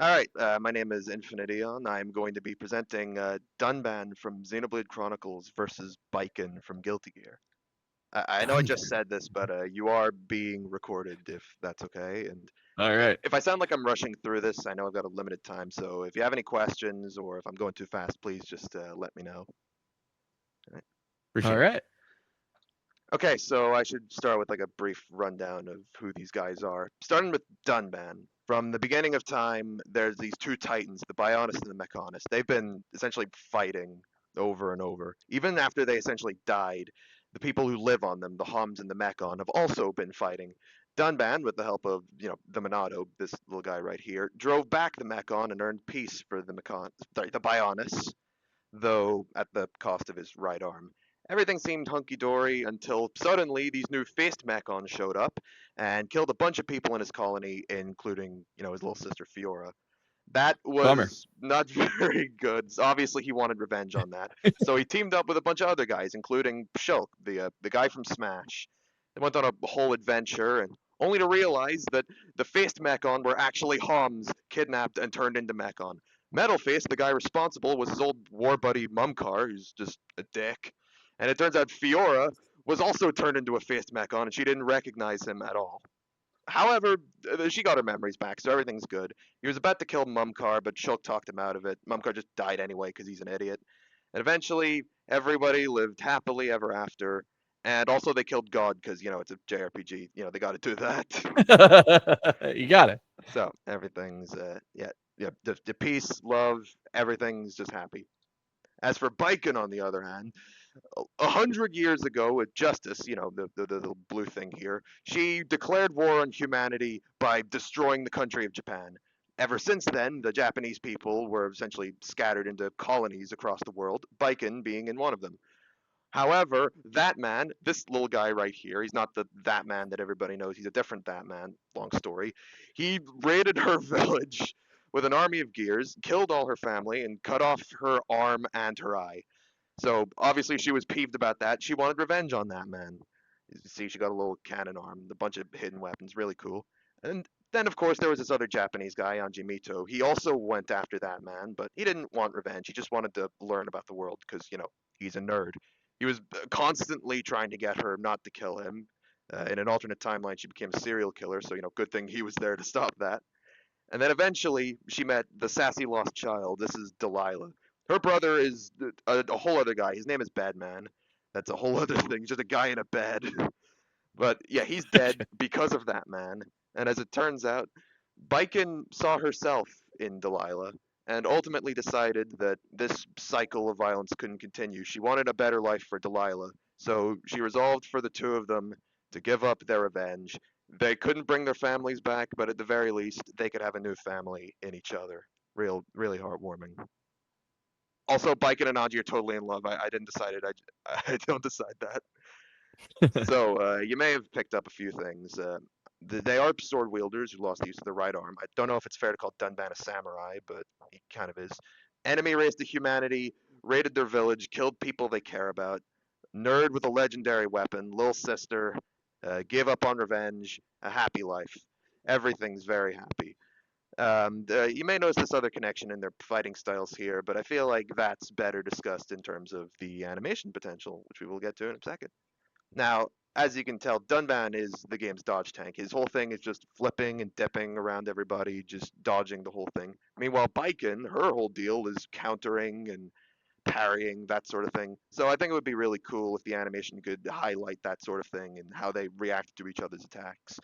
All right, my name is Infinition. I'm going to be presenting Dunban from Xenoblade Chronicles versus Baiken from Guilty Gear. I know I just Dunban. said this, but you are being recorded if that's okay. And All right. if I sound like I'm rushing through this, I know I've got a limited time. So if you have any questions or if I'm going too fast, please just let me know. All right. All Appreciate it. right. Okay, so I should start with like a brief rundown of who these guys are. Starting with Dunban. From the beginning of time, there's these two titans, the Bionis and the Mechonis. They've been essentially fighting over and over. Even after they essentially died, the people who live on them, the Hums and the Mechon, have also been fighting. Dunban, with the help of, the Monado, this little guy right here, drove back the Mechon and earned peace for the the Bionis, though at the cost of his right arm. Everything seemed hunky dory until suddenly these new faced Mechons showed up and killed a bunch of people in his colony, including, his little sister Fiora. That Bummer. was not very good. Obviously, he wanted revenge on that, so he teamed up with a bunch of other guys, including Shulk, the guy from Smash. They went on a whole adventure, and only to realize that the faced Mechon were actually Homs kidnapped and turned into Mechon. Metalface, the guy responsible, was his old war buddy Mumkar, who's just a dick. And it turns out Fiora was also turned into a faced Mechon, and she didn't recognize him at all. However, she got her memories back, so everything's good. He was about to kill Mumkar, but Shulk talked him out of it. Mumkar just died anyway because he's an idiot. And eventually, everybody lived happily ever after. And also, they killed God because, it's a JRPG. They got to do that. You got it. So everything's, yeah, the peace, love, everything's just happy. As for Baiken, on the other hand, 100 years ago, with Justice, the blue thing here, she declared war on humanity by destroying the country of Japan. Ever since then, the Japanese people were essentially scattered into colonies across the world, Baiken being in one of them. However, that man, this little guy right here, he's not the that man that everybody knows. He's a different that man. Long story. He raided her village with an army of gears, killed all her family, and cut off her arm and her eye. So obviously she was peeved about that. She wanted revenge on that man. You see, she got a little cannon arm, a bunch of hidden weapons, really cool. And then, of course, there was this other Japanese guy, Anji Mito. He also went after that man, but he didn't want revenge. He just wanted to learn about the world because, he's a nerd. He was constantly trying to get her not to kill him. In an alternate timeline, she became a serial killer, so, good thing he was there to stop that. And then eventually, she met the sassy lost child. This is Delilah. Her brother is a whole other guy. His name is Badman. That's a whole other thing. He's just a guy in a bed. But yeah, he's dead because of that man. And as it turns out, Baiken saw herself in Delilah and ultimately decided that this cycle of violence couldn't continue. She wanted a better life for Delilah, so she resolved for the two of them to give up their revenge. They couldn't bring their families back, but at the very least, they could have a new family in each other. Really heartwarming. Also, Baiken and Aji are totally in love. I didn't decide it. I don't decide that. So you may have picked up a few things. They are sword wielders who lost the use of their right arm. I don't know if it's fair to call Dunban a samurai, but he kind of is. Enemy race to humanity, raided their village, killed people they care about. Nerd with a legendary weapon, little sister, gave up on revenge, a happy life. Everything's very happy. You may notice this other connection in their fighting styles here, but I feel like that's better discussed in terms of the animation potential, which we will get to in a second. Now, as you can tell, Dunban is the game's dodge tank. His whole thing is just flipping and dipping around everybody, just dodging the whole thing. Meanwhile, Baiken, her whole deal is countering and parrying, that sort of thing. So I think it would be really cool if the animation could highlight that sort of thing and how they react to each other's attacks.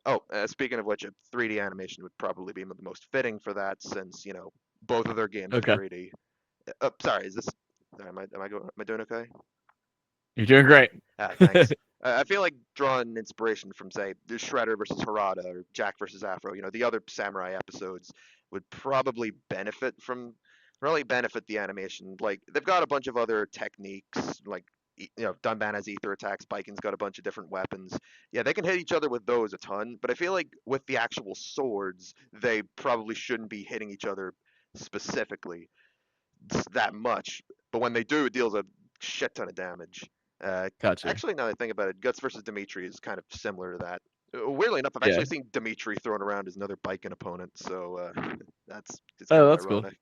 Oh, speaking of which, a 3D animation would probably be the most fitting for that, since both of their games are Okay. 3D. Sorry, is this? Am I doing okay? You're doing great. Thanks. I feel like drawing inspiration from, say, the Shredder versus Harada or Jack versus Afro. The other samurai episodes would probably benefit the animation. Like they've got a bunch of other techniques, like Dunban has ether attacks, Biken's got a bunch of different weapons. Yeah, they can hit each other with those a ton, but I feel like with the actual swords, they probably shouldn't be hitting each other specifically that much. But when they do, it deals a shit ton of damage. Uh, Gotcha. Actually, now that I think about it, Guts versus Dimitri is kind of similar to that. Weirdly enough, I've Yeah. actually seen Dimitri thrown around as another Baiken opponent, so It's kind Oh, of that's cool. ironic.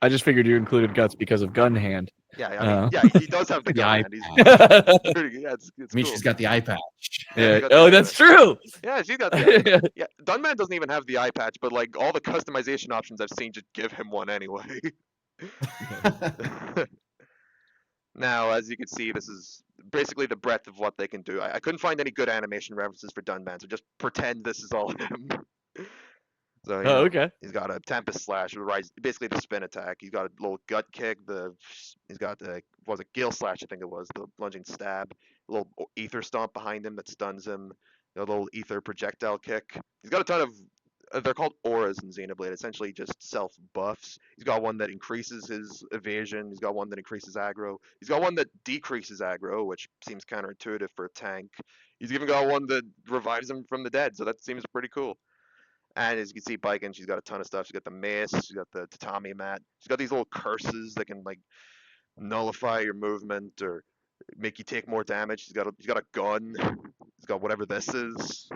I just figured you included guts because of gun hand. Yeah, I mean, Uh, yeah, he does have the The gun eye hand. He's patch. pretty. Yeah, it's I mean, cool. she's got the eye patch. Yeah, she's yeah. got the Oh, eye that's patch. true. Yeah, she's got the eye patch. Yeah, Dunban doesn't even have the eye patch, but like all the customization options I've seen just give him one anyway. Now, as you can see, this is basically the breadth of what they can do. I couldn't find any good animation references for Dunban, so just pretend this is all him. So, Oh, okay. he's got a Tempest Slash, basically the spin attack. He's got a little gut kick. He's got the was it Gale Slash? I think it was the lunging stab. A little Ether Stomp behind him that stuns him. A little Ether Projectile kick. He's got a ton of. They're called auras in Xenoblade. Essentially, just self buffs. He's got one that increases his evasion. He's got one that increases aggro. He's got one that decreases aggro, which seems counterintuitive for a tank. He's even got one that revives him from the dead, so that seems pretty cool. And as you can see, Baiken, she's got a ton of stuff. She's got the mace, she's got the tatami mat, she's got these little curses that can like nullify your movement or make you take more damage. She's got a gun. She's got whatever this is.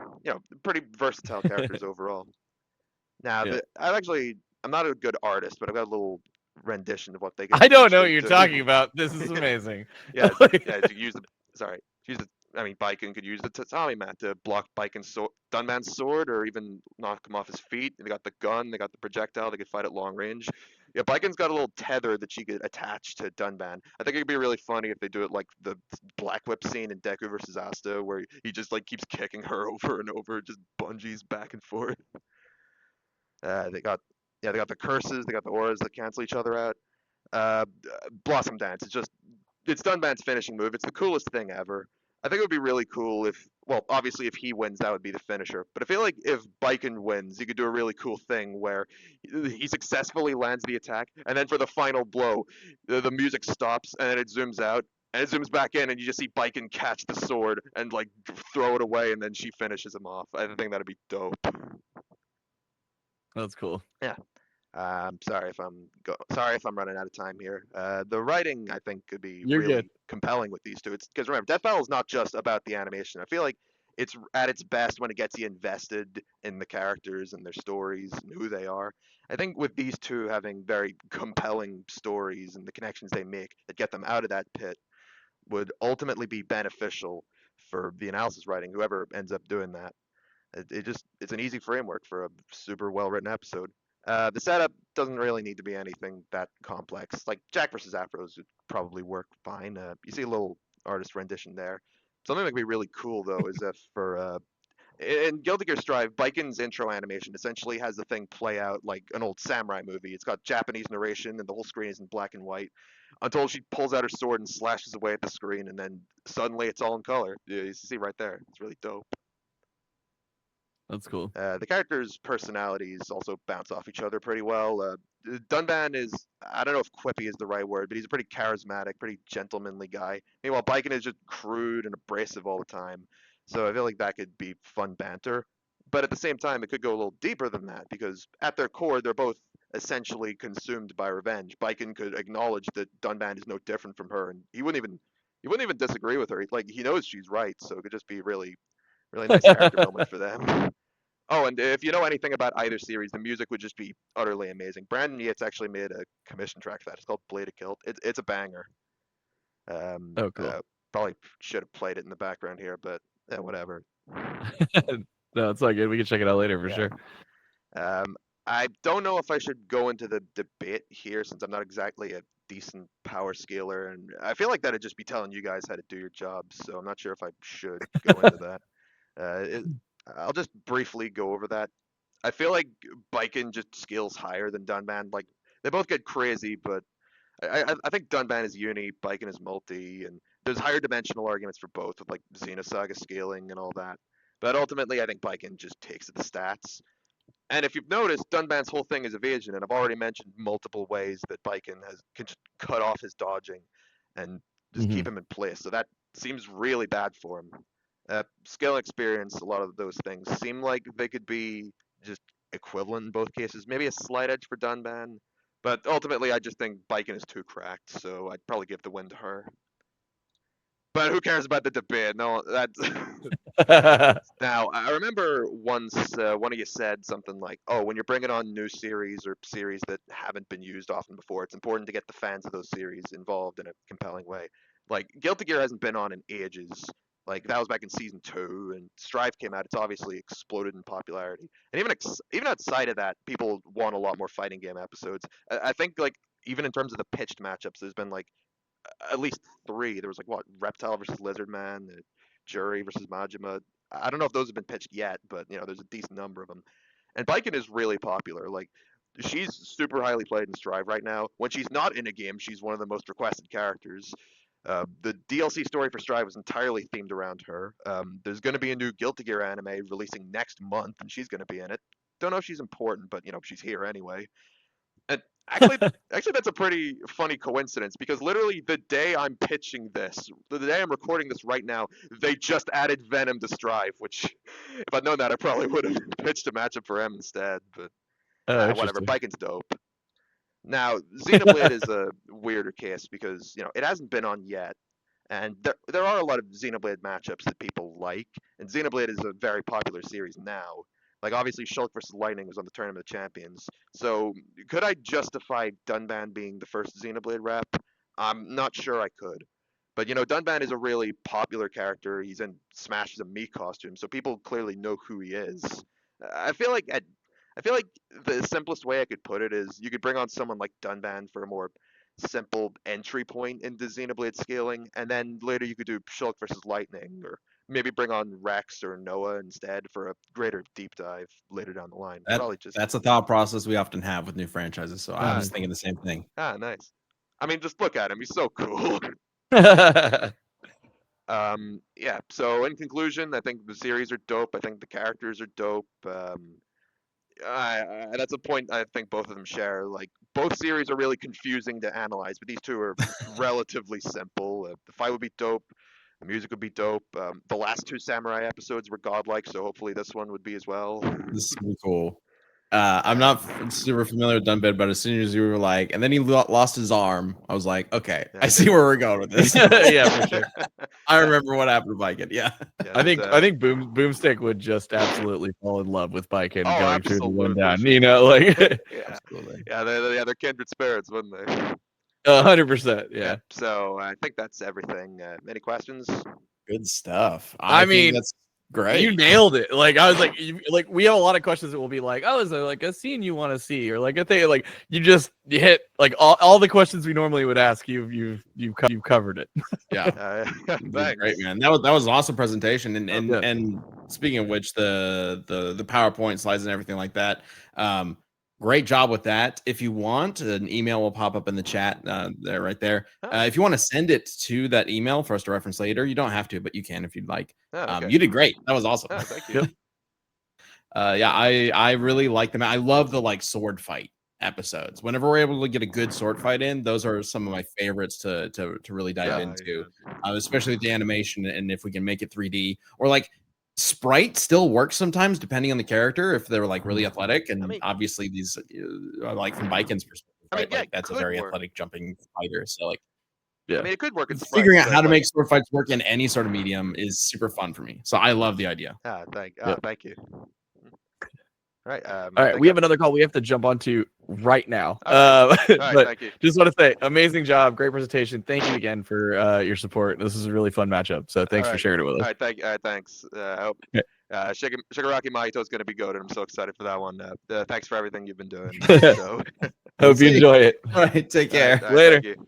Pretty versatile characters overall. Now, Yeah. I'm not a good artist, but I've got a little rendition of what they could I don't know what potentially you're do. talking about. This is amazing. Yeah, to use the sorry, use the. I mean, Baiken could use the tatami mat to block Baiken's Dunman's sword, or even knock him off his feet. They got the gun, they got the projectile, they could fight at long range. Yeah, Baiken's got a little tether that she could attach to Dunban. I think it'd be really funny if they do it like the Black Whip scene in Deku versus Asta, where he just like keeps kicking her over and over, just bungees back and forth. They got they got the curses, they got the auras that cancel each other out. Uh, Blossom Dance. It's Dunban's finishing move. It's the coolest thing ever. I think it would be really cool well, obviously if he wins, that would be the finisher. But I feel like if Baiken wins, he could do a really cool thing where he successfully lands the attack, and then for the final blow, the music stops and then it zooms out. And it zooms back in, and you just see Baiken catch the sword and like throw it away, and then she finishes him off. I think that'd be dope. That's cool. Yeah. Sorry if I'm running out of time here. The writing I think could be You're good. really compelling with these two. It's because remember, Death Battle is not just about the animation. I feel like it's at its best when it gets you invested in the characters and their stories and who they are. I think with these two having very compelling stories and the connections they make that get them out of that pit would ultimately be beneficial for the analysis writing, whoever ends up doing that. It's an easy framework for a super well written episode. The setup doesn't really need to be anything that complex. Like Jack versus Afros would probably work fine. You see a little artist rendition there. Something that would be really cool though is if for in Guilty Gear Strive, Baiken's intro animation essentially has the thing play out like an old samurai movie. It's got Japanese narration and the whole screen is in black and white until she pulls out her sword and slashes away at the screen, and then suddenly it's all in color. You see right there. It's really dope. That's cool. The characters' personalities also bounce off each other pretty well. Dunban is, I don't know if quippy is the right word, but he's a pretty charismatic, pretty gentlemanly guy. Meanwhile, Baiken is just crude and abrasive all the time. So I feel like that could be fun banter. But at the same time, it could go a little deeper than that because at their core, they're both essentially consumed by revenge. Baiken could acknowledge that Dunban is no different from her, and he wouldn't even disagree with her. Like he knows she's right, so it could just be really nice character moment for them. Oh, and if you know anything about either series, the music would just be utterly amazing. Brandon Yates actually made a commission track for that. It's called Blade of Kilt. It's a banger. Um, Oh, cool. Probably should have played it in the background here, but whatever. No, it's all good. We can check it out later for Yeah. sure. I don't know if I should go into the debate here since I'm not exactly a decent power scaler, and I feel like that'd just be telling you guys how to do your jobs. So I'm not sure if I should go into that. I'll just briefly go over that. I feel like Baiken just scales higher than Dunban. Like they both get crazy, but I think Dunban is uni, Baiken is multi, and there's higher dimensional arguments for both with like Xenosaga scaling and all that. But ultimately, I think Baiken just takes the stats. And if you've noticed, Dunban's whole thing is evasion, and I've already mentioned multiple ways that Baiken can just cut off his dodging and just keep him in place. So that seems really bad for him. Skill experience, a lot of those things seem like they could be just equivalent in both cases. Maybe a slight edge for Dunban, but ultimately I just think Baiken is too cracked, so I'd probably give the win to her. but who cares about the debate? No, that's. Now, I remember once one of you said something like, "Oh, when you're bringing on new series or series that haven't been used often before, it's important to get the fans of those series involved in a compelling way." Like Guilty Gear hasn't been on in ages. Like that was back in season 2, and Strive came out. It's obviously exploded in popularity, and even outside of that, people want a lot more fighting game episodes. I think like even in terms of the pitched matchups, there's been like at least 3. There was like what Reptile versus Lizard Man, Jury versus Majima. I don't know if those have been pitched yet, but there's a decent number of them. And Baiken is really popular. Like she's super highly played in Strive right now. When she's not in a game, she's one of the most requested characters. The DLC story for Strive was entirely themed around her. There's going to be a new Guilty Gear anime releasing next month, and she's going to be in it. Don't know if she's important, but she's here anyway. And actually, that's a pretty funny coincidence because literally the day I'm pitching this, the day I'm recording this right now, they just added Venom to Strive. Which, if I'd known that, I probably would have pitched a matchup for M instead. But whatever, Interesting. Baiken's dope. Now, Xenoblade is a weirder case because it hasn't been on yet, and there are a lot of Xenoblade matchups that people like, and Xenoblade is a very popular series now. Like obviously Shulk versus Lightning was on the Tournament of Champions. So could I justify Dunban being the first Xenoblade rep? I'm not sure I could. But Dunban is a really popular character. He's in Smash's a Mii costume, so people clearly know who he is. I feel like the simplest way I could put it is you could bring on someone like Dunban for a more simple entry point into Xenoblade scaling, and then later you could do Shulk versus Lightning, or maybe bring on Rex or Noah instead for a greater deep dive later down the line. That's a thought process we often have with new franchises, so I was thinking the same thing. Nice. I mean, just look at him; he's so cool. Yeah. So in conclusion, I think the series are dope. I think the characters are dope. That's a point I think both of them share. Like both series are really confusing to analyze, but these two are relatively simple. The fight would be dope. The music would be dope. The last 2 Samurai episodes were godlike, so hopefully this one would be as well. This is cool. I'm not super familiar with Dunban, but as soon as you were like, and then he lost his arm, I was like, okay, I see where we're going with this. Yeah, for sure. I remember what happened to Baiken. Yeah. I think Boomstick would just absolutely fall in love with Baiken going through the one down. They're kindred spirits, wouldn't they? 100%. Yeah. So I think that's everything. Any questions? Good stuff. I mean, that's great. You nailed it. Like I was like we have a lot of questions that will be like, oh, is there like a scene you want to see, or like a thing? Like you hit like all the questions we normally would ask. You've covered it. Yeah, great, man. That was an awesome presentation. And speaking of which, the PowerPoint slides and everything like that. Great job with that. If you want, an email will pop up in the chat there, right there. If you want to send it to that email for us to reference later, you don't have to, but you can if you'd like. Okay. You did great. That was awesome. Thank you. I really like them. I love the like sword fight episodes. Whenever we're able to get a good sword fight in, those are some of my favorites to really dive into, especially with the animation, and if we can make it 3D or like. Sprite still works sometimes depending on the character if they're like really athletic, and obviously these like from Baiken's perspective, right? Like that's a very athletic jumping fighter. So like, I mean, it could work. Figuring out how to make sword fights work in any sort of medium is super fun for me. So I love the idea. Thank you. All right. All right. We have another call we have to jump onto right now. But thank you. Just want to say, amazing job. Great presentation. Thank you again for your support. This is a really fun matchup. So thanks for sharing it with us. All right. Thanks. I hope Shigaraki Mahito is going to be good, and I'm so excited for that one. Thanks for everything you've been doing. Hope you enjoy it. All right. Take care. Later. Thank you.